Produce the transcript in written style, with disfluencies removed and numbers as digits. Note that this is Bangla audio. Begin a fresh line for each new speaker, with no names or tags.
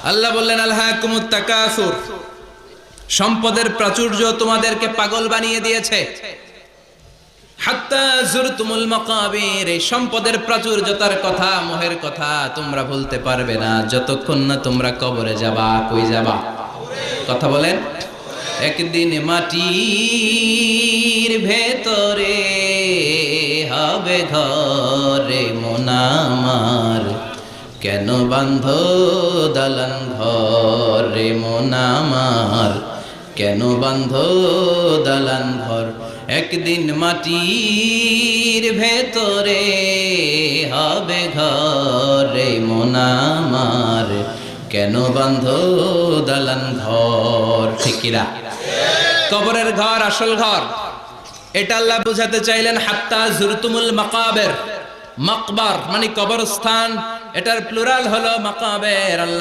আল্লাহ বললেন আলহাকুমুত তাকাসুর, সম্পদের প্রাচুর্য তোমাদেরকে পাগল বানিয়ে দিয়েছে। হাত্তা যুরতুমুল মাকাবির, এই সম্পদের প্রাচুর্যতার কথা, মোহের কথা তোমরা ভুলতে পারবে না যতক্ষণ না তোমরা কবরে যাবা। কই যাবা? কথা বলেন। একদিন মাটির ভেতরে হবে ঘরে মন আমার, কেন বান্ধ দালান ঘর রে মন আমার, কেন বান্ধ দালান ঘর। একদিন মাটির ভেতরে হবে ঘর রে মন আমার, কেন বান্ধ দালান ঘর। ঠিক কিনা? কবরের ঘর আসল ঘর, এটা আল্লাহ বুঝাতে চাইলেন। হাত্তা যুরতুমুল মাকাবির, মাকবার মানে কবরস্থান, এটার প্লুরাল হলো মাকাবের। আল্লাহ